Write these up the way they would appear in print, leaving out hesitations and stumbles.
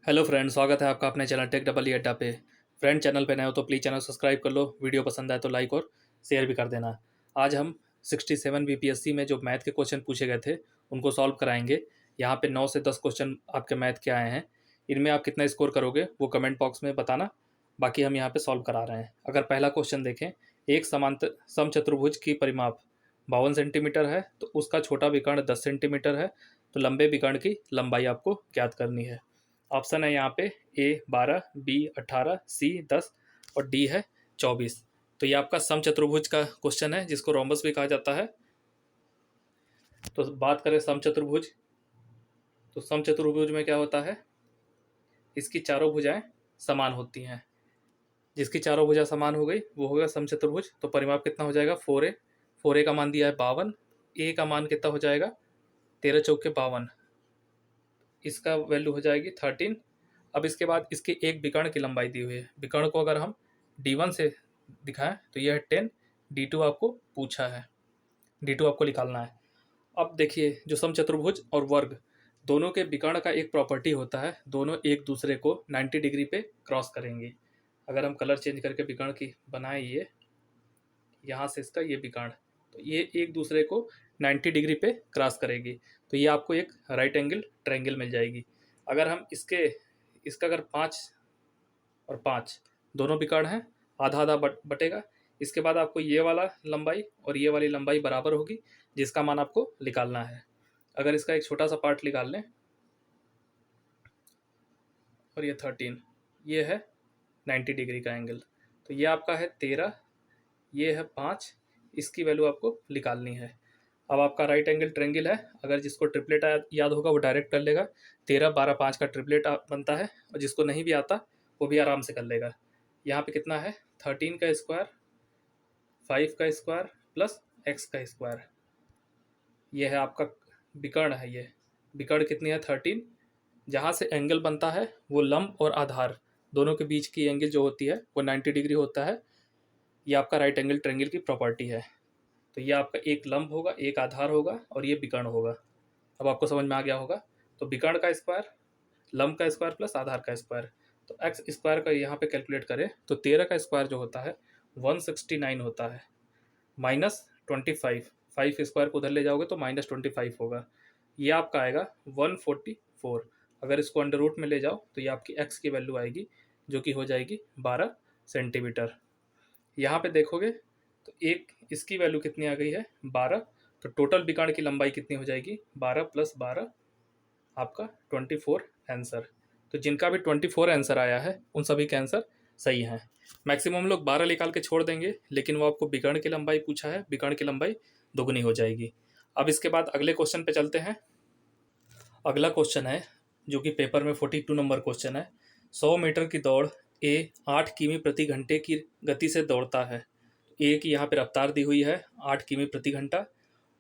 Hello friend, स्वागत है आपका अपने चैनल टेक डबल ई अड्डा पे। फ्रेंड, चैनल पे नए हो तो प्लीज़ चैनल सब्सक्राइब कर लो। वीडियो पसंद आए तो लाइक और शेयर भी कर देना। आज हम 67 बीपीएससी में जो मैथ के क्वेश्चन पूछे गए थे उनको सॉल्व कराएंगे। यहाँ पे 9 से 10 क्वेश्चन आपके मैथ के आए हैं। इनमें आप कितना स्कोर करोगे वो कमेंट बॉक्स में बताना। बाकी हम यहाँ पे सॉल्व करा रहे हैं। अगर पहला क्वेश्चन देखें, एक समांतर समचतुर्भुज की परिमाप 52 सेंटीमीटर है तो उसका छोटा विकर्ण 10 सेंटीमीटर है, तो लंबे विकर्ण की लंबाई आपको ज्ञात करनी है। ऑप्शन है यहाँ पे ए 12, बी 18, सी 10 और डी है 24। तो ये आपका समचतुर्भुज का क्वेश्चन है जिसको रोम्बस भी कहा जाता है। तो बात करें समचतुर्भुज, तो समचतुर्भुज में क्या होता है, इसकी चारों भुजाएं समान होती हैं। जिसकी चारों भुजा समान हो गई वो होगा समचतुर्भुज। तो परिमाप कितना हो जाएगा, 4a। 4a का मान दिया है 52, ए का मान कितना हो जाएगा 13 चौके 52, इसका वैल्यू हो जाएगी 13। अब इसके बाद इसके एक विकर्ण की लंबाई दी हुई है। विकर्ण को अगर हम D1 से दिखाएं तो यह है 10। D2 आपको पूछा है, D2 आपको निकालना है। अब देखिए, जो समचतुर्भुज और वर्ग दोनों के विकर्ण का एक प्रॉपर्टी होता है, दोनों एक दूसरे को 90 डिग्री पे क्रॉस करेंगे। अगर हम कलर चेंज करके विकर्ण की बनाए, ये यहाँ से इसका ये विकर्ण, तो ये एक दूसरे को 90 डिग्री पे क्रॉस करेगी। तो ये आपको एक राइट एंगल ट्रायंगल मिल जाएगी। अगर हम इसका अगर 5 और 5 दोनों विकर्ण हैं, आधा आधा बटेगा। इसके बाद आपको ये वाला लंबाई और ये वाली लंबाई बराबर होगी, जिसका मान आपको निकालना है। अगर इसका एक छोटा सा पार्ट निकाल लें, और ये 13, ये है 90 डिग्री का एंगल। तो ये आपका है 13, ये है 5, इसकी वैल्यू आपको निकालनी है। अब आपका राइट एंगल ट्रायंगल है, अगर जिसको ट्रिपलेट याद होगा वो डायरेक्ट कर लेगा। 13, 12, 5 का ट्रिपलेट बनता है, और जिसको नहीं भी आता वो भी आराम से कर लेगा। यहाँ पे कितना है, 13 का स्क्वायर, 5 का स्क्वायर प्लस एक्स का स्क्वायर। ये है आपका विकर्ण है। ये विकर्ण कितनी है 13। जहाँ से एंगल बनता है वो लंब और आधार दोनों के बीच की एंगल जो होती है वो 90 डिग्री होता है। ये आपका राइट एंगल ट्रायंगल की प्रॉपर्टी है। तो ये आपका एक लंब होगा, एक आधार होगा और ये विकर्ण होगा। अब आपको समझ में आ गया होगा। तो विकर्ण का स्क्वायर, लंब का स्क्वायर प्लस आधार का स्क्वायर। तो एक्स स्क्वायर का यहाँ पे कैलकुलेट करें तो 13 का स्क्वायर जो होता है 169 होता है, माइनस 25। 5 स्क्वायर को उधर ले जाओगे तो -25 होगा। ये आपका आएगा 144। अगर इसको अंडर रूट में ले जाओ तो ये आपकी एक्स की वैल्यू आएगी, जो कि हो जाएगी 12 सेंटीमीटर। यहाँ पे देखोगे तो एक इसकी वैल्यू कितनी आ गई है 12। तो टोटल विकर्ण की लंबाई कितनी हो जाएगी, 12 + 12 आपका 24 आंसर। तो जिनका भी 24 आंसर आया है उन सभी के आंसर सही हैं। मैक्सिमम लोग 12 निकाल के छोड़ देंगे, लेकिन वो आपको विकर्ण की लंबाई पूछा है, विकर्ण की लंबाई दोगुनी हो जाएगी। अब इसके बाद अगले क्वेश्चन पे चलते हैं। अगला क्वेश्चन है जो कि पेपर में 42 नंबर क्वेश्चन है। 100 मीटर की दौड़ ए 8 किमी प्रति घंटे की गति से दौड़ता है। ए की यहाँ पे रफ्तार दी हुई है 8 किमी प्रति घंटा,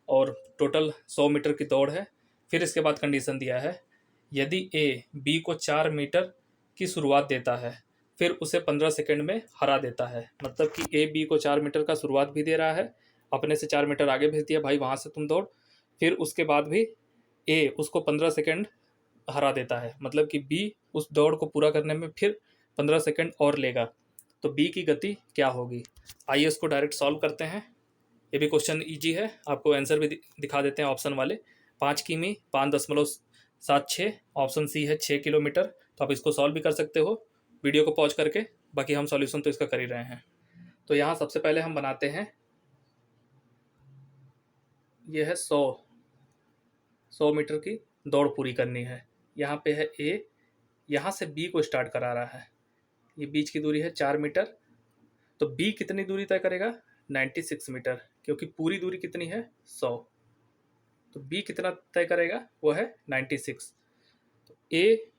और टोटल 100 मीटर की दौड़ है। फिर इसके बाद कंडीशन दिया है, यदि ए बी को 4 मीटर की शुरुआत देता है फिर उसे 15 सेकंड में हरा देता है। मतलब कि ए बी को 4 मीटर का शुरुआत भी दे रहा है, अपने से 4 मीटर आगे भेज दिया, भाई वहाँ से तुम दौड़। फिर उसके बाद भी ए उसको 15 सेकंड हरा देता है, मतलब कि बी उस दौड़ को पूरा करने में फिर 15 सेकंड और लेगा। तो बी की गति क्या होगी। आइए इसको डायरेक्ट सॉल्व करते हैं। ये भी क्वेश्चन इजी है, आपको आंसर भी दिखा देते हैं ऑप्शन वाले। 5 किमी 5.76, ऑप्शन सी है 6 किलोमीटर। तो आप इसको सॉल्व भी कर सकते हो वीडियो को पॉज करके, बाकी हम सॉल्यूशन तो इसका कर ही रहे हैं। तो यहाँ सबसे पहले हम बनाते हैं, ये है 100 मीटर की दौड़ पूरी करनी है। यहाँ पे है ए, यहाँ से बी को स्टार्ट करा रहा है, ये बीच की दूरी है 4 मीटर। तो बी कितनी दूरी तय करेगा 96 मीटर, क्योंकि पूरी दूरी कितनी है 100। तो बी कितना तय करेगा वो है 96। तो ए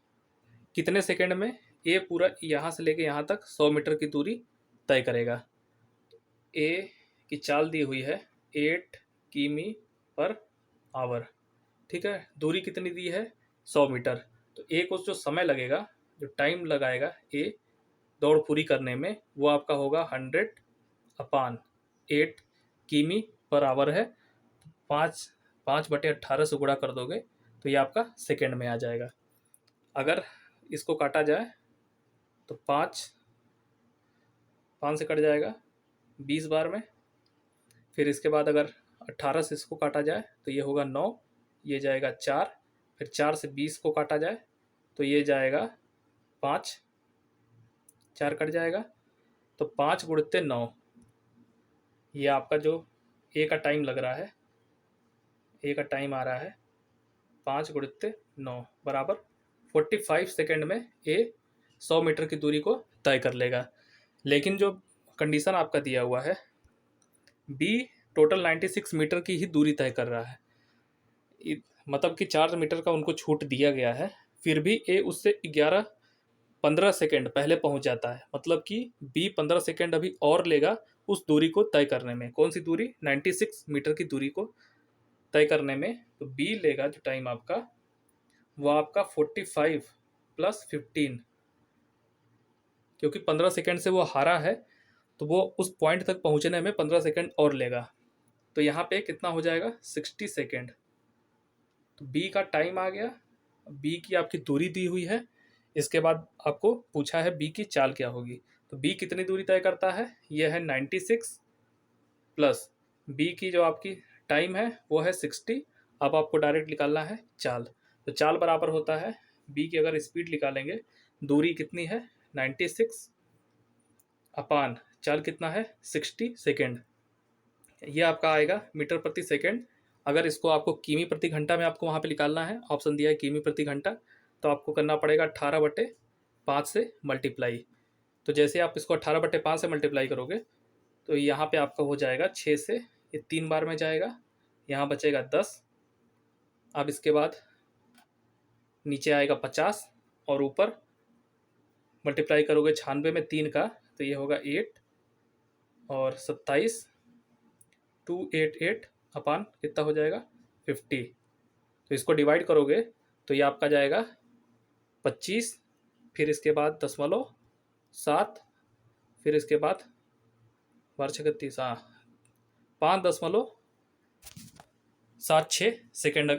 कितने सेकंड में, ए पूरा यहाँ से लेके यहाँ तक 100 मीटर की दूरी तय करेगा। ए की चाल दी हुई है 8 किमी पर आवर, ठीक है। दूरी कितनी दी है 100 मीटर। तो ए को जो समय लगेगा, जो टाइम लगाएगा ए दौड़ पूरी करने में, वो आपका होगा 100/8 किमी पर आवर है। 5/18 से गुणा कर दोगे तो ये आपका सेकंड में आ जाएगा। अगर इसको काटा जाए तो 5 से कट जाएगा 20 बार में। फिर इसके बाद अगर 18 से इसको काटा जाए तो ये होगा 9, ये जाएगा 4। फिर 4 से 20 को काटा जाए तो ये जाएगा 5, 4 कट जाएगा तो 5 गुणित्ते 9, ये आपका जो ए का टाइम लग रहा है, ए का टाइम आ रहा है 5 गुणित्ते 9 बराबर 45 सेकेंड में ए 100 मीटर की दूरी को तय कर लेगा। लेकिन जो कंडीशन आपका दिया हुआ है, बी टोटल 96 मीटर की ही दूरी तय कर रहा है, मतलब कि 4 मीटर का उनको छूट दिया गया है, फिर भी ए उससे 15 सेकेंड पहले पहुंच जाता है। मतलब कि बी 15 सेकेंड अभी और लेगा उस दूरी को तय करने में। कौन सी दूरी? 96 मीटर की दूरी को तय करने में। तो बी लेगा जो टाइम आपका, वो आपका 45 + 15, क्योंकि 15 सेकेंड से वो हारा है तो वो उस पॉइंट तक पहुंचने में 15 सेकेंड और लेगा। तो यहाँ पे कितना हो जाएगा? 60 सेकेंड। तो बी का टाइम आ गया, बी की आपकी दूरी दी हुई है। इसके बाद आपको पूछा है बी की चाल क्या होगी। तो बी कितनी दूरी तय करता है? यह है 96 प्लस बी की जो आपकी टाइम है वो है 60। अब आपको डायरेक्ट निकालना है चाल। तो चाल बराबर होता है, बी की अगर स्पीड निकालेंगे, दूरी कितनी है 96 अपान चाल कितना है 60 सेकेंड, ये आपका आएगा मीटर प्रति सेकेंड। अगर इसको आपको किमी प्रति घंटा में आपको वहाँ पे निकालना है, ऑप्शन दिया है किमी प्रति घंटा, तो आपको करना पड़ेगा 18/5 से मल्टीप्लाई। तो जैसे आप इसको 18/5 से मल्टीप्लाई करोगे तो यहाँ पे आपका हो जाएगा 6 से, ये 3 बार में जाएगा, यहाँ बचेगा 10। अब इसके बाद नीचे आएगा 50 और ऊपर मल्टीप्लाई करोगे 96 में 3 का, तो ये होगा 8 और 27, 288 अपान कितना हो जाएगा 50। तो इसको डिवाइड करोगे तो ये आपका जाएगा 25, फिर इसके बाद 0.7, फिर इसके बाद 12×6 हाँ 5.76 सेकेंड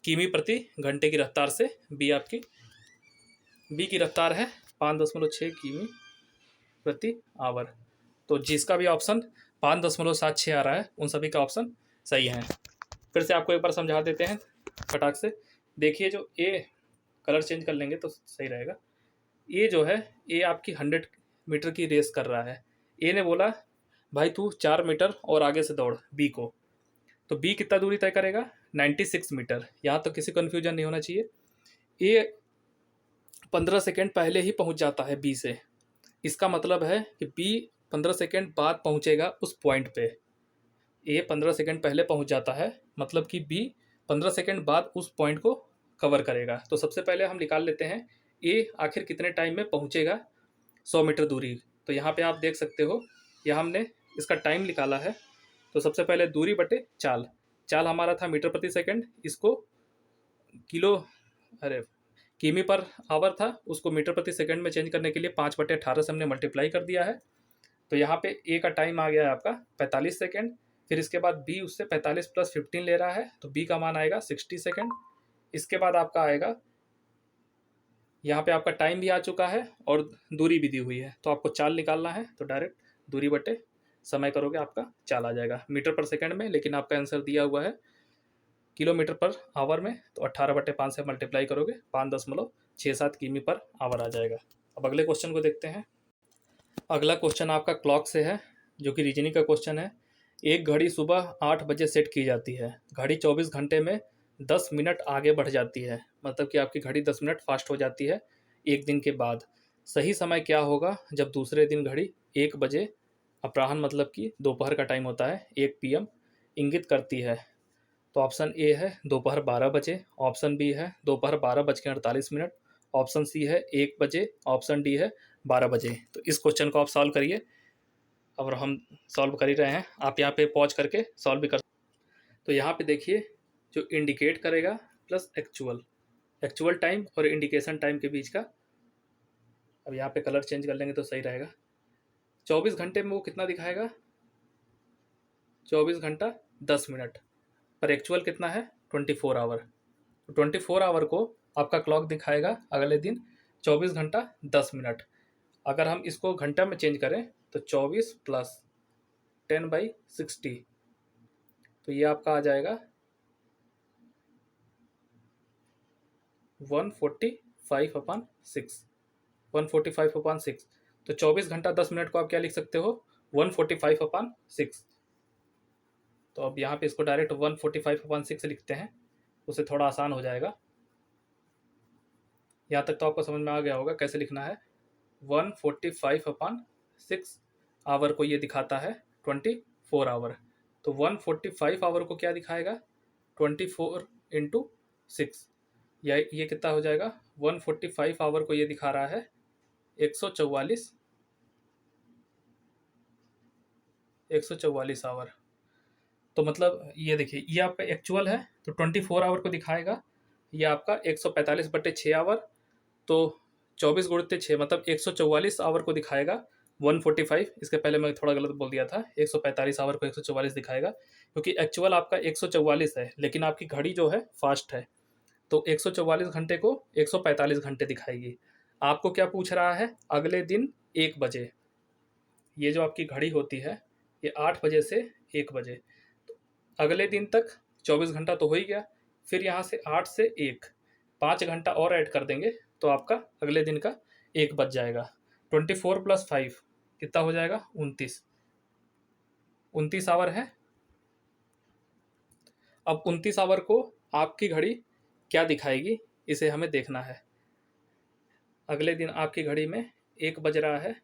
किमी प्रति घंटे की रफ्तार से बी की रफ्तार है 5.6 किमी प्रति आवर। तो जिसका भी ऑप्शन 5.76 आ रहा है उन सभी का ऑप्शन सही है। फिर से आपको एक बार समझा देते हैं फटाक से। देखिए जो ए, कलर चेंज कर लेंगे तो सही रहेगा। ए जो है, ए आपकी 100 मीटर की रेस कर रहा है। ए ने बोला भाई तू 4 मीटर और आगे से दौड़ बी को, तो बी कितना दूरी तय करेगा 96 मीटर। यहाँ तो किसी कन्फ्यूजन नहीं होना चाहिए। ए 15 सेकेंड पहले ही पहुँच जाता है बी से, इसका मतलब है कि बी 15 सेकेंड बाद पहुँचेगा उस पॉइंट पे। ए 15 सेकेंड पहले पहुँच जाता है, मतलब कि बी 15 सेकेंड बाद उस पॉइंट को कवर करेगा। तो सबसे पहले हम निकाल लेते हैं ए आखिर कितने टाइम में पहुँचेगा 100 मीटर दूरी। तो यहाँ पे आप देख सकते हो, यहाँ हमने इसका टाइम निकाला है। तो सबसे पहले दूरी बटे चाल, चाल हमारा था मीटर प्रति सेकंड, इसको किमी पर आवर था, उसको मीटर प्रति सेकंड में चेंज करने के लिए 5/18 से हमने मल्टीप्लाई कर दिया है। तो यहाँ पे ए का टाइम आ गया है आपका 45 सेकेंड। फिर इसके बाद बी उससे 45 + 15 ले रहा है, तो बी का मान आएगा 60 सेकेंड। इसके बाद आपका आएगा, यहाँ पे आपका टाइम भी आ चुका है और दूरी भी दी हुई है, तो आपको चाल निकालना है। तो डायरेक्ट दूरी बटे समय करोगे, आपका चाल आ जाएगा मीटर पर सेकंड में, लेकिन आपका आंसर दिया हुआ है किलोमीटर पर आवर में। तो 18/5 से मल्टीप्लाई करोगे 5.67 किमी पर आवर आ जाएगा। अब अगले क्वेश्चन को देखते हैं। अगला क्वेश्चन आपका क्लॉक से है, जो कि रीजनिंग का क्वेश्चन है। एक घड़ी सुबह 8 बजे सेट की जाती है, घड़ी 24 घंटे में 10 मिनट आगे बढ़ जाती है, मतलब कि आपकी घड़ी 10 मिनट फास्ट हो जाती है एक दिन के बाद। सही समय क्या होगा जब दूसरे दिन घड़ी 1 बजे अपराह्न, मतलब कि दोपहर का टाइम होता है 1 PM इंगित करती है। तो ऑप्शन ए है दोपहर 12 बजे, ऑप्शन बी है दोपहर 12:48, ऑप्शन सी है 1 बजे, ऑप्शन डी है 12 बजे। तो इस क्वेश्चन को आप सॉल्व करिए, और हम सॉल्व कर ही रहे हैं, आप यहाँ पे पॉज करके सॉल्व भी कर। तो यहाँ पे देखिए, जो इंडिकेट करेगा प्लस एक्चुअल टाइम और इंडिकेशन टाइम के बीच का, अब यहाँ पे कलर चेंज कर लेंगे तो सही रहेगा। 24 घंटे में वो कितना दिखाएगा, 24 घंटा 10 मिनट, पर एक्चुअल कितना है 24 आवर। तो 24 आवर को आपका क्लॉक दिखाएगा अगले दिन 24 घंटा 10 मिनट। अगर हम इसको घंटा में चेंज करें तो 24 प्लस 10/60, तो ये आपका आ जाएगा 145/6। 145/6, तो 24 घंटा 10 मिनट को आप क्या लिख सकते हो, 145/6। तो अब यहाँ पे इसको डायरेक्ट 145/6 लिखते हैं, उससे थोड़ा आसान हो जाएगा। यहाँ तक तो आपको समझ में आ गया होगा कैसे लिखना है। 145/6 आवर को ये दिखाता है 24 आवर, तो 145 आवर को क्या दिखाएगा, 24 इंटू 6, या ये कितना हो जाएगा, 145 आवर को ये दिखा रहा है 144 आवर। तो मतलब ये देखिए, ये आपका एक्चुअल है तो 24 आवर को दिखाएगा, ये आपका 145/6 आवर, तो 24 गुणित 6 मतलब 144 आवर को दिखाएगा 145। इसके पहले मैं थोड़ा गलत बोल दिया था, 145 आवर को 144 दिखाएगा, क्योंकि एक्चुअल आपका 144 है लेकिन आपकी घड़ी जो है फास्ट है, तो 144 घंटे को 145 घंटे दिखाएगी। आपको क्या पूछ रहा है, अगले दिन 1 बजे। ये जो आपकी घड़ी होती है ये 8 बजे से 1 बजे, तो अगले दिन तक 24 घंटा तो हो ही गया, फिर यहाँ से 8 से 1 5 घंटा और ऐड कर देंगे तो आपका अगले दिन का 1 बज जाएगा। 24 + 5 कितना हो जाएगा, 29 आवर है। अब 29 आवर को आपकी घड़ी क्या दिखाएगी, इसे हमें देखना है। अगले दिन आपकी घड़ी में 1 बज रहा है,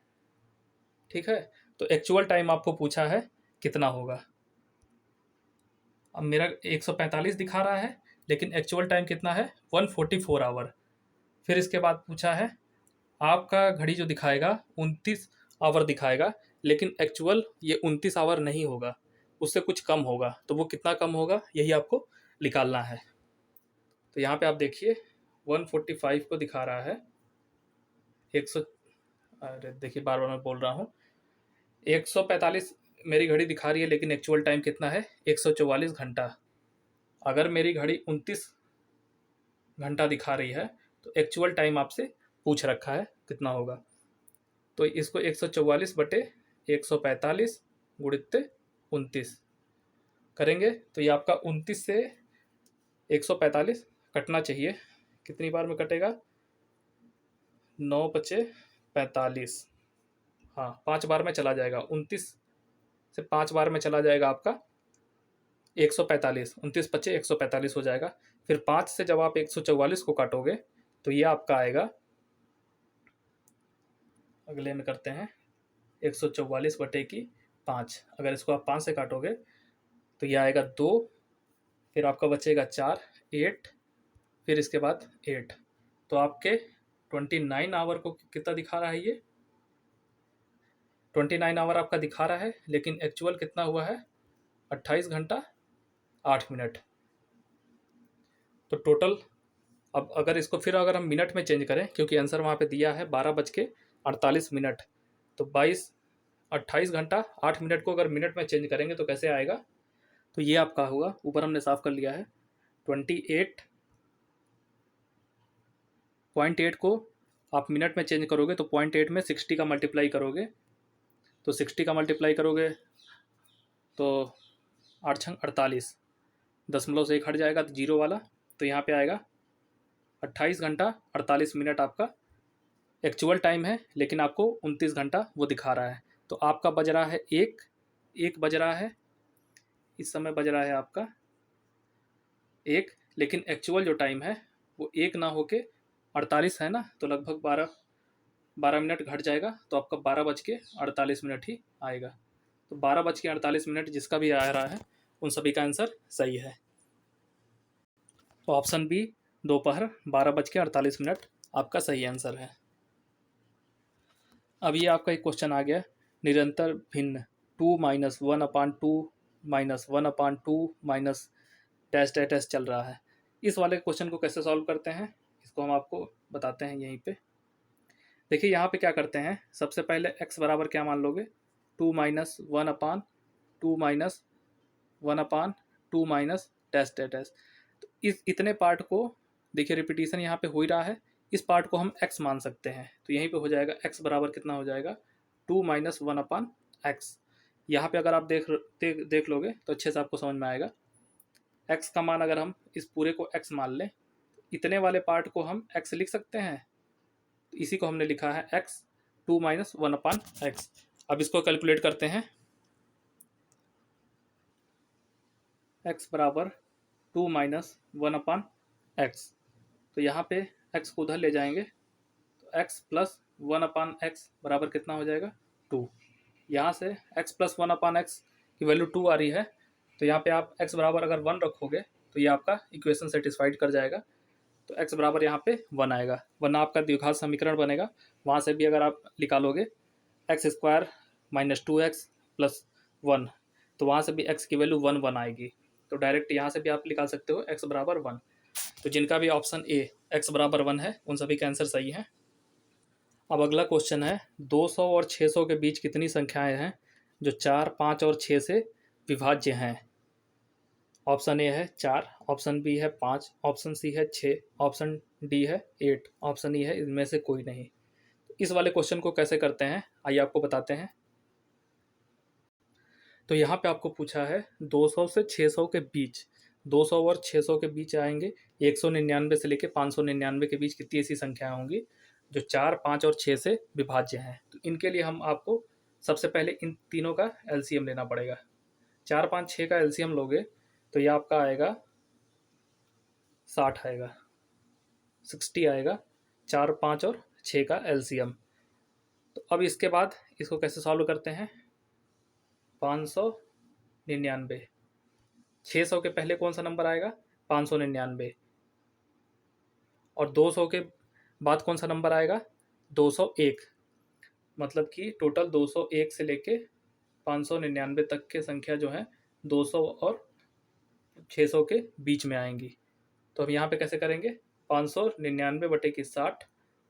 ठीक है, तो एक्चुअल टाइम आपको पूछा है कितना होगा। अब मेरा 145 दिखा रहा है लेकिन एक्चुअल टाइम कितना है, 144 आवर। फिर इसके बाद पूछा है आपका घड़ी जो दिखाएगा 29 आवर दिखाएगा, लेकिन एक्चुअल ये 29 आवर नहीं होगा, उससे कुछ कम होगा, तो वो कितना कम होगा यही आपको निकालना है। तो यहाँ पे आप देखिए 145 को दिखा रहा है 100, अरे देखिए बार बार मैं बोल रहा हूँ, 145 मेरी घड़ी दिखा रही है लेकिन एक्चुअल टाइम कितना है, 144 घंटा। अगर मेरी घड़ी 29 घंटा दिखा रही है तो एक्चुअल टाइम आपसे पूछ रखा है कितना होगा, तो इसको 144/145 गुणित 29 करेंगे तो ये आपका 29 से 145 कटना चाहिए। कितनी बार में कटेगा, 9 × 45, हाँ 5 बार में चला जाएगा। 29 से 5 बार में चला जाएगा आपका 145, 29 × 5 145 हो जाएगा। फिर 5 से जब आप 144 को काटोगे तो ये आपका आएगा, अगले में करते हैं 144/5, अगर इसको आप 5 से काटोगे तो ये आएगा 2, फिर आपका बचेगा 4, 8, फिर इसके बाद 8, तो आपके 29 आवर को कितना दिखा रहा है, ये 29 आवर आपका दिखा रहा है, लेकिन एक्चुअल कितना हुआ है, 28 घंटा 8 मिनट। तो टोटल, अब अगर इसको फिर अगर हम मिनट में चेंज करें, क्योंकि आंसर वहाँ पे दिया है 12:48, तो 28 घंटा 8 मिनट को अगर मिनट में चेंज करेंगे तो कैसे आएगा, तो ये आपका होगा, ऊपर हमने साफ कर लिया है, 28.8 को आप मिनट में चेंज करोगे तो 0.8 में 60 का मल्टीप्लाई करोगे, तो 60 का मल्टीप्लाई करोगे तो 8 × 48, दशमलव से 1 हट जाएगा तो 0 वाला, तो यहाँ पे आएगा 28 घंटा 48 मिनट आपका एक्चुअल टाइम है, लेकिन आपको 29 घंटा वो दिखा रहा है। तो आपका बज रहा है 1 बज रहा है, इस समय बज रहा है आपका 1, लेकिन एक्चुअल जो टाइम है वो 1 ना होके 48 है ना, तो लगभग 12 मिनट घट जाएगा, तो आपका 12:48 ही आएगा। तो 12:48 जिसका भी आ रहा है उन सभी का आंसर सही है। तो ऑप्शन बी, दोपहर 12:48 आपका सही आंसर है। अब ये आपका एक क्वेश्चन आ गया, निरंतर भिन्न 2 - 1/2 - 1/2 माइनस डैश डैश डैश चल रहा है। इस वाले क्वेश्चन को कैसे सॉल्व करते हैं, इसको हम आपको बताते हैं यहीं पे। देखिए यहाँ पे क्या करते हैं, सबसे पहले x बराबर क्या मान लोगे, 2 - 1/2 - 1/2 माइनस डैश डैश डैश। तो इस इतने पार्ट को देखिए, रिपीटिशन यहाँ पे हो ही रहा है, इस पार्ट को हम x मान सकते हैं। तो यहीं पे हो जाएगा x बराबर कितना हो जाएगा 2 - 1/x। यहाँ पे अगर आप देख लोगे तो अच्छे से आपको समझ में आएगा। x का मान अगर हम इस पूरे को x मान लें, इतने वाले पार्ट को हम x लिख सकते हैं। तो इसी को हमने लिखा है x 2 - 1/x। अब इसको कैलकुलेट करते हैं। x बराबर 2 - 1/x। तो यहाँ पे x को उधर ले जाएंगे तो x प्लस 1/x बराबर कितना हो जाएगा 2। यहाँ से x प्लस 1/x की वैल्यू 2 आ रही है। तो यहाँ पे आप x बराबर अगर 1 रखोगे तो ये आपका इक्वेशन सेटिस्फाइड कर जाएगा। तो x बराबर यहाँ पे 1 आएगा, वरना आपका द्विघात समीकरण बनेगा। वहाँ से भी अगर आप निकालोगे x square minus 2x plus 1, तो वहाँ से भी x की वैल्यू 1 आएगी। तो डायरेक्ट यहाँ से भी आप निकाल सकते हो x बराबर 1। तो जिनका भी ऑप्शन ए x बराबर 1 है उन सभी का आंसर सही है। अब अगला क्वेश्चन है 200 और 600 के बीच कितनी संख्याएं हैं जो 4, 5 और 6 से विभाज्य हैं। ऑप्शन ए है 4, ऑप्शन बी है 5, ऑप्शन सी है 6, ऑप्शन डी है 8, ऑप्शन ई है इनमें से कोई नहीं। इस वाले क्वेश्चन को कैसे करते हैं आइए आपको बताते हैं। तो यहाँ पे आपको पूछा है 200 से 600 के बीच, 200 और 600 के बीच आएंगे 199 से लेके 599 के बीच कितनी ऐसी संख्याएं होंगी जो 4, 5 और 6 से विभाज्य हैं। तो इनके लिए हम आपको सबसे पहले इन तीनों का एलसीएम लेना पड़ेगा। 4, 5, 6 का एलसीएम लोगे तो ये आपका आएगा 60 आएगा, 60 आएगा 4, 5 और 6 का एलसीएम। तो अब इसके बाद इसको कैसे सॉल्व करते हैं। 599, 600 के पहले कौन सा नंबर आएगा 599, और 200 के बाद कौन सा नंबर आएगा 201। मतलब कि टोटल 201 से लेके 599 तक के संख्या जो है 200 और 600 के बीच में आएंगी। तो अब यहाँ पे कैसे करेंगे 599 बटे की 60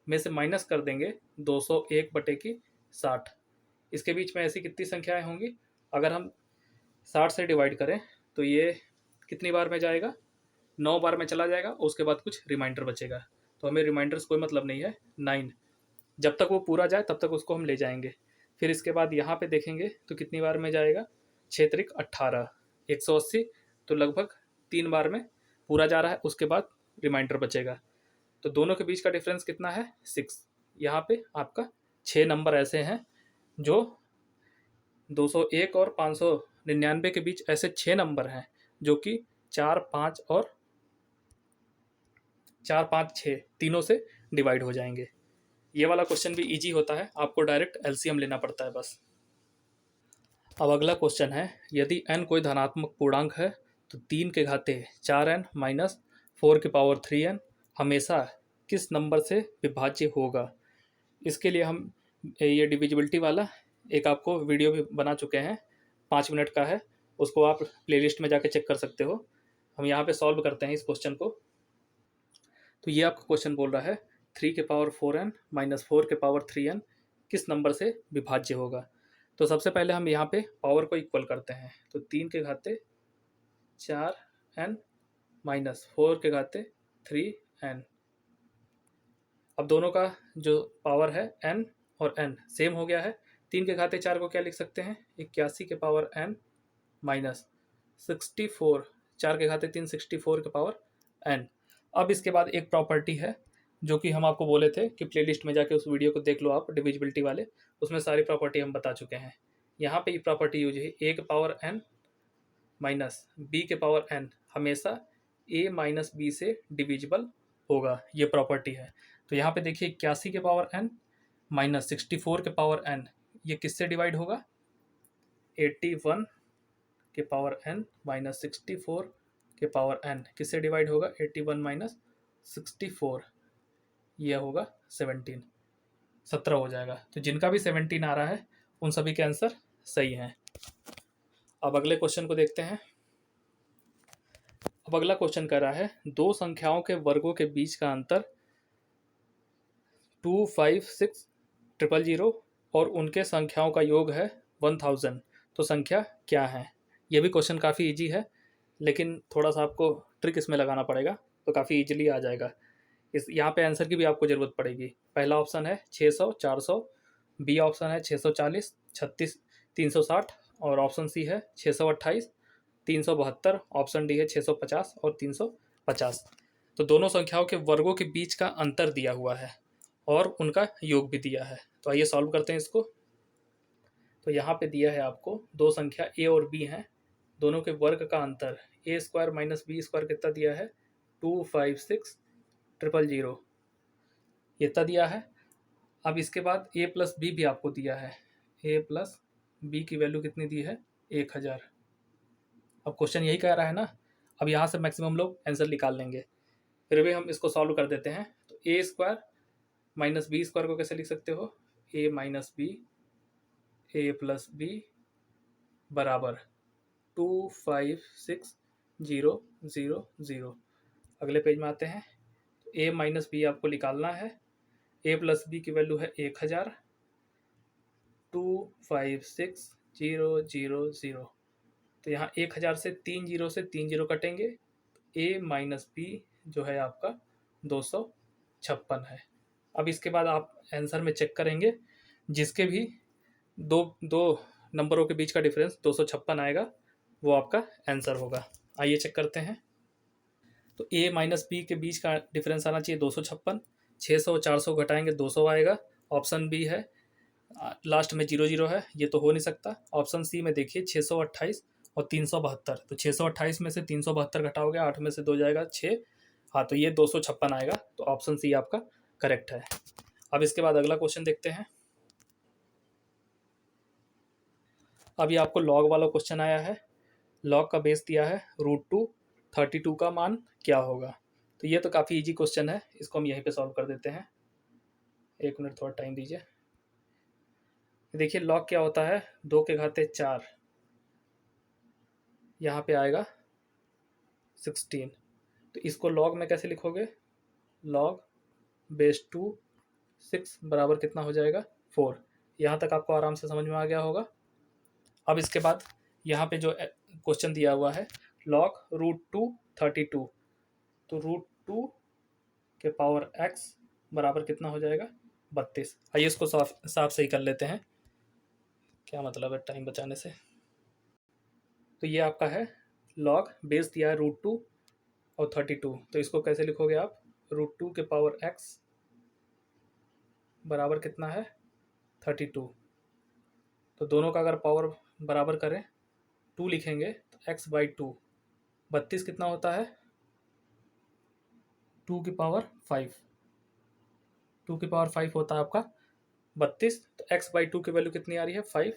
में से माइनस कर देंगे 201 बटे की 60। इसके बीच में ऐसी कितनी संख्याएं होंगी, अगर हम 60 से डिवाइड करें तो ये कितनी बार में जाएगा 9 बार में चला जाएगा, उसके बाद कुछ रिमाइंडर बचेगा। तो हमें रिमाइंडर्स कोई मतलब नहीं है, 9 जब तक वो पूरा जाए तब तक उसको हम ले जाएंगे। फिर इसके बाद यहाँ पे देखेंगे तो कितनी बार में जाएगा 6 त्रिक 18, 180, तो लगभग 3 बार में पूरा जा रहा है, उसके बाद रिमाइंडर बचेगा। तो दोनों के बीच का डिफरेंस कितना है 6। यहाँ पे आपका 6 नंबर ऐसे हैं जो 201 और 599 के बीच ऐसे 6 नंबर हैं जो कि 4, 5 और 6 तीनों से डिवाइड हो जाएंगे। ये वाला क्वेश्चन भी इजी होता है, आपको डायरेक्ट एलसीएम लेना पड़ता है बस। अब अगला क्वेश्चन है यदि n कोई धनात्मक पूर्णांक है तो 3 के घाते 4n माइनस 4 के पावर 3n हमेशा किस नंबर से विभाज्य होगा। इसके लिए हम ये डिविजिबिलिटी वाला एक आपको वीडियो भी बना चुके हैं, 5 मिनट का है, उसको आप प्लेलिस्ट में जाके चेक कर सकते हो। हम यहाँ पे सॉल्व करते हैं इस क्वेश्चन को। तो ये आपका क्वेश्चन बोल रहा है 3 के पावर 4n माइनस 4 के पावर 3n किस नंबर से विभाज्य होगा। तो सबसे पहले हम यहाँ पे पावर को इक्वल करते हैं। तो 3 के घाते 4n माइनस 4 के घाते 3n। अब दोनों का जो पावर है n और n सेम हो गया है। 3 के घाते 4 को क्या लिख सकते हैं 81 के पावर n माइनस 64, 4 के घाते 3 64 के पावर n। अब इसके बाद एक प्रॉपर्टी है जो कि हम आपको बोले थे कि प्लेलिस्ट में जाके उस वीडियो को देख लो आप, डिविजिबिलिटी वाले, उसमें सारी प्रॉपर्टी हम बता चुके हैं। यहाँ पे ये प्रॉपर्टी यूज है a के पावर n माइनस b के पावर n हमेशा a माइनस b से डिविजिबल होगा, ये प्रॉपर्टी है। तो यहाँ पे देखिए 81 के पावर n माइनस 64 के पावर n ये किससे डिवाइड होगा 81 के पावर n माइनस 64 के पावर n किससे डिवाइड होगा 81 माइनस 64, यह होगा 17 हो जाएगा। तो जिनका भी 17 आ रहा है उन सभी के आंसर सही हैं। अब अगले क्वेश्चन को देखते हैं। अब अगला क्वेश्चन कर रहा है दो संख्याओं के वर्गों के बीच का अंतर 256,000 और उनके संख्याओं का योग है 1000, तो संख्या क्या है। यह भी क्वेश्चन काफ़ी इजी है, लेकिन थोड़ा सा आपको ट्रिक इसमें लगाना पड़ेगा तो काफ़ी इजीली आ जाएगा। इस यहाँ पे आंसर की भी आपको ज़रूरत पड़ेगी। पहला ऑप्शन है 600 400, बी ऑप्शन है 640 36 360 और ऑप्शन सी है 628 372, ऑप्शन डी है 650 और 350। तो दोनों संख्याओं के वर्गों के बीच का अंतर दिया हुआ है और उनका योग भी दिया है। तो आइए सॉल्व करते हैं इसको। तो यहाँ पे दिया है आपको दो संख्या ए और बी हैं, दोनों के वर्ग का अंतर ए स्क्वायर माइनस बी स्क्वायर कितना दिया है 256000, ये इतना दिया है। अब इसके बाद ए प्लस बी भी आपको दिया है, ए प्लस बी की वैल्यू कितनी दी है 1000। अब क्वेश्चन यही कह रहा है ना, अब यहाँ से मैक्सिमम लोग आंसर निकाल लेंगे, फिर भी हम इसको सॉल्व कर देते हैं। तो ए स्क्वायर माइनस बी स्क्वायर को कैसे लिख सकते हो, ए माइनस बी ए प्लस बी बराबर 256000। अगले पेज में आते हैं। ए माइनस बी आपको निकालना है, ए प्लस बी की वैल्यू है 1000, 256000। तो यहाँ 1000 से 3 जीरो कटेंगे, ए माइनस बी जो है आपका 256 है। अब इसके बाद आप आंसर में चेक करेंगे, जिसके भी दो दो नंबरों के बीच का डिफरेंस 256 आएगा वो आपका आंसर होगा। आइए चेक करते हैं। तो ए माइनस बी के बीच का डिफरेंस आना चाहिए 256, 600 400 घटाएंगे 200 आएगा। ऑप्शन बी है लास्ट में 00 है, ये तो हो नहीं सकता। ऑप्शन सी में देखिए 628 और 372, तो 628 में से 372 घटाओगे 8 में से 2 जाएगा 6, हाँ तो ये 256 आएगा। तो ऑप्शन सी आपका करेक्ट है। अब इसके बाद अगला क्वेश्चन देखते हैं। अभी आपको लॉग वाला क्वेश्चन आया है, लॉग का बेस दिया है √2, 32 का मान क्या होगा। तो ये तो काफ़ी इजी क्वेश्चन है, इसको हम यहीं पे सॉल्व कर देते हैं। 1 मिनट थोड़ा टाइम दीजिए। देखिए लॉग क्या होता है, 2 के घाते 4, यहाँ पे आएगा 16। तो इसको लॉग में कैसे लिखोगे, लॉग बेस 2 6 बराबर कितना हो जाएगा 4। यहाँ तक आपको आराम से समझ में आ गया होगा। अब इसके बाद यहाँ पे जो क्वेश्चन दिया हुआ है लॉग √2 32, तो √2 के पावर x बराबर कितना हो जाएगा 32। आइए इसको साफ सही कर लेते हैं, क्या मतलब है टाइम बचाने से। तो ये आपका है लॉग बेस दिया है √2 और 32, तो इसको कैसे लिखोगे आप, √2 के पावर x बराबर कितना है 32। तो दोनों का अगर पावर बराबर करें 2 लिखेंगे तो x/2, 32 कितना होता है 2 की पावर 5, 2 की पावर 5 होता है आपका 32। तो x/2 की वैल्यू कितनी आ रही है 5,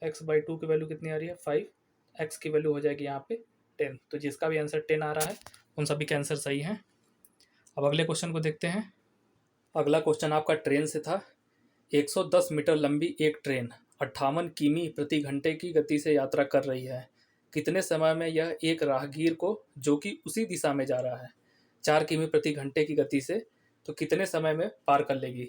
x/2 की वैल्यू कितनी आ रही है 5, x की वैल्यू हो जाएगी यहाँ पे 10। तो जिसका भी आंसर 10 आ रहा है उन सभी के आंसर सही हैं। अब अगले क्वेश्चन को देखते हैं। अगला क्वेश्चन आपका ट्रेन से था। 110 मीटर लंबी एक ट्रेन 58 किमी प्रति घंटे की गति से यात्रा कर रही है। कितने समय में यह एक राहगीर को जो कि उसी दिशा में जा रहा है 4 किमी प्रति घंटे की गति से, तो कितने समय में पार कर लेगी।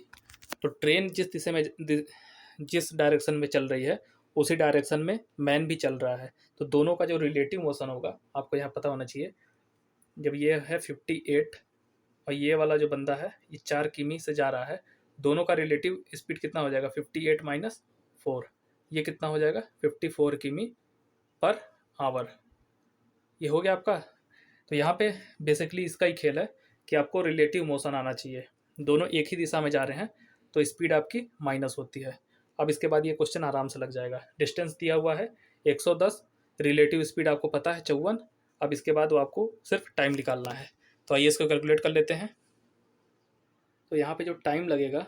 तो ट्रेन जिस डायरेक्शन में चल रही है उसी डायरेक्शन में मैन भी चल रहा है, तो दोनों का जो रिलेटिव मोशन होगा आपको यहाँ पता होना चाहिए। जब ये है 58 और ये वाला जो बंदा है ये 4 किमी से जा रहा है, दोनों का रिलेटिव स्पीड कितना हो जाएगा 58 माइनस 4, ये कितना हो जाएगा 54 किमी पर आवर। ये हो गया आपका। तो यहाँ पे बेसिकली इसका ही खेल है कि आपको रिलेटिव मोशन आना चाहिए, दोनों एक ही दिशा में जा रहे हैं तो स्पीड आपकी माइनस होती है। अब इसके बाद ये क्वेश्चन आराम से लग जाएगा। डिस्टेंस दिया हुआ है 110, रिलेटिव स्पीड आपको पता है 54। अब इसके बाद वो आपको सिर्फ टाइम निकालना है। तो आइए इसको कैलकुलेट कर लेते हैं। तो यहाँ पे जो टाइम लगेगा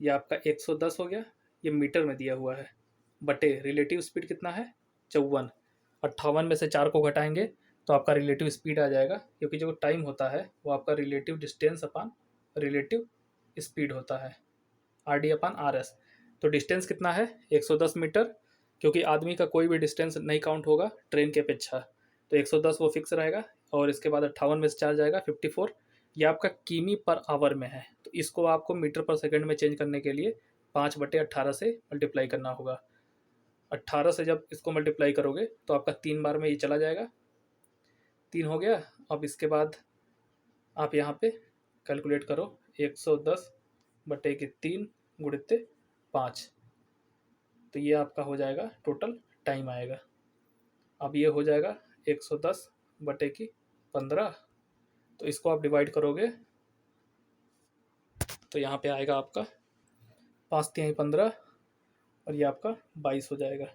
ये आपका 110 हो गया, ये मीटर में दिया हुआ है, बटे रिलेटिव स्पीड कितना है 54। 58 में से 4 को घटाएंगे तो आपका रिलेटिव स्पीड आ जाएगा, क्योंकि जो टाइम होता है वो आपका रिलेटिव डिस्टेंस अपान रिलेटिव स्पीड होता है, RD/RS। तो डिस्टेंस कितना है 110 मीटर, क्योंकि आदमी का कोई भी डिस्टेंस नहीं काउंट होगा ट्रेन के अपेक्षा, तो 110 वो फिक्स रहेगा। और इसके बाद 58 में से 4 जाएगा 54, ये आपका किमी पर आवर में है, तो इसको आपको मीटर पर सेकंड में चेंज करने के लिए 5/18 से मल्टीप्लाई करना होगा। 18 से जब इसको मल्टीप्लाई करोगे तो आपका 3 बार में ये चला जाएगा, 3 हो गया। अब इसके बाद आप यहाँ पे कैलकुलेट करो, 110/3 गुणित 5, तो ये आपका हो जाएगा टोटल टाइम आएगा। अब ये हो जाएगा 110/15, तो इसको आप डिवाइड करोगे तो यहाँ पे आएगा आपका 5×3=15 और ये आपका 22 हो जाएगा।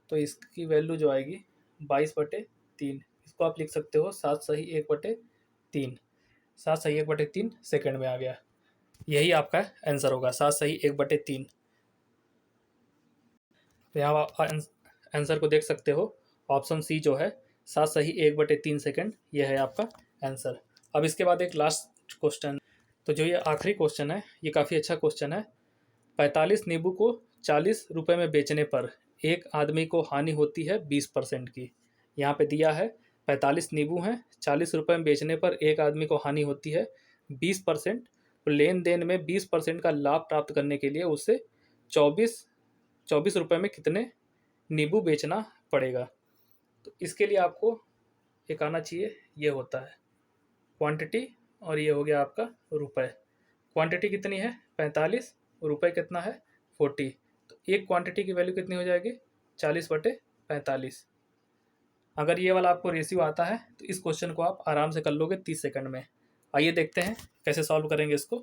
तो इसकी वैल्यू जो आएगी 22/3, इसको आप लिख सकते हो 7×1/3, 7×1/3 सेकेंड में आ गया। यही आपका आंसर होगा, 7×1/3। तो यहाँ आप आंसर को देख सकते हो, ऑप्शन सी जो है 7×1/3 सेकेंड, ये है आपका आंसर। अब इसके बाद एक लास्ट क्वेश्चन, तो जो ये आखिरी क्वेश्चन है ये काफ़ी अच्छा क्वेश्चन है। 45 नींबू को 40 रुपये में बेचने पर एक आदमी को हानि होती है 20% की। यहाँ पे दिया है 45 नींबू हैं, 40 रुपये में बेचने पर एक आदमी को हानि होती है 20%। तो लेन देन में 20% का लाभ प्राप्त करने के लिए उसे 24 रुपये में कितने नींबू बेचना पड़ेगा। तो इसके लिए आपको एक आना चाहिए, ये होता है क्वांटिटी और ये हो गया आपका रुपए। क्वांटिटी कितनी है 45, रुपए कितना है 40, तो एक क्वांटिटी की वैल्यू कितनी हो जाएगी 40/45। अगर ये वाला आपको रेशियो आता है तो इस क्वेश्चन को आप आराम से कर लोगे 30 सेकंड में। आइए देखते हैं कैसे सॉल्व करेंगे इसको।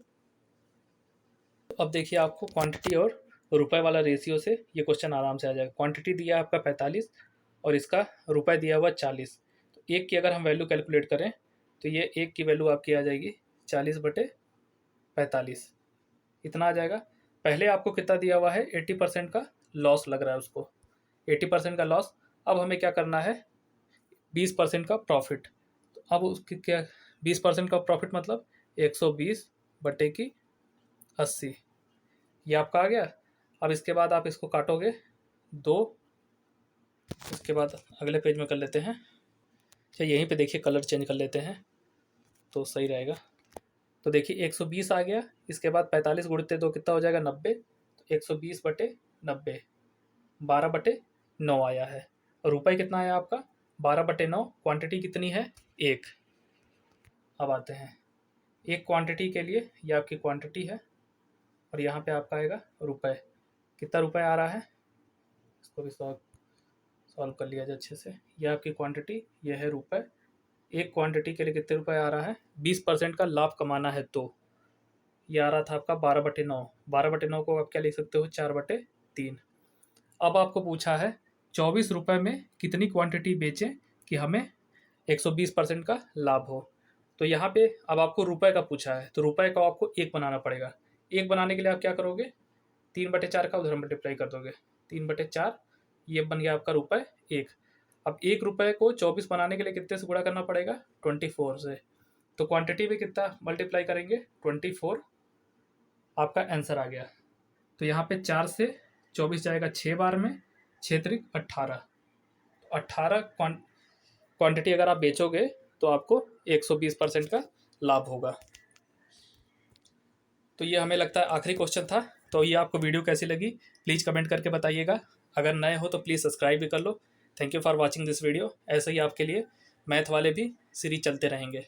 तो अब देखिए आपको क्वांटिटी और रुपए वाला रेशियो से ये क्वेश्चन आराम से आ जाएगा। क्वांटिटी दिया है आपका 45 और इसका रुपए दिया हुआ 40। तो एक की अगर हम वैल्यू कैलकुलेट करें तो ये एक की वैल्यू आपकी आ जाएगी 40/45, इतना आ जाएगा। पहले आपको कितना दिया हुआ है 80% का लॉस लग रहा है उसको, 80% का लॉस। अब हमें क्या करना है 20% का प्रॉफिट। तो अब उसकी क्या 20% का प्रॉफिट मतलब 120/80, ये आपका आ गया। अब इसके बाद आप इसको काटोगे 2, इसके बाद अगले पेज में कर लेते हैं। अच्छा यहीं पे देखिए कलर चेंज कर लेते हैं तो सही रहेगा। तो देखिए 120 आ गया, इसके बाद 45 गुणित 2 कितना हो जाएगा 90, तो 120/90, 12/9 आया है। और रुपये कितना आया आपका 12/9। क्वांटिटी कितनी है 1। अब आते हैं एक क्वांटिटी के लिए, ये आपकी क्वांटिटी है और यहाँ पे आपका आएगा रुपये। कितना रुपये आ रहा है, इसको भी सॉल्व कर लिया जाए अच्छे से। ये आपकी क्वांटिटी, ये है रुपये। एक क्वांटिटी के लिए कितने रुपए आ रहा है 20% का लाभ कमाना है, तो ये आ रहा था आपका 12/9। 12/9 को आप क्या लिख सकते हो 4/3। अब आपको पूछा है 24 रुपये में कितनी क्वांटिटी बेचें कि हमें 120% का लाभ हो। तो यहाँ पे अब आपको रुपए का पूछा है, तो रुपए का आपको एक बनाना पड़ेगा। एक बनाने के लिए आप क्या करोगे 3/4 का उधर मल्टीप्लाई कर दोगे, 3/4, ये बन गया आपका रुपये 1। अब 1 रुपये को 24 बनाने के लिए कितने से गुणा करना पड़ेगा 24 से। तो क्वांटिटी में कितना मल्टीप्लाई करेंगे 24, आपका आंसर आ गया। तो यहाँ पे 4 से 24 जाएगा 6 बार में, 6×3 18। 18 क्वांटिटी अगर आप बेचोगे तो आपको 120% का लाभ होगा। तो ये हमें लगता है आखिरी क्वेश्चन था। तो ये आपको वीडियो कैसी लगी प्लीज़ कमेंट करके बताइएगा। अगर नए हो तो प्लीज़ सब्सक्राइब भी कर लो। Thank you for watching this video. ऐसे ही आपके लिए मैथ वाले भी सीरीज चलते रहेंगे।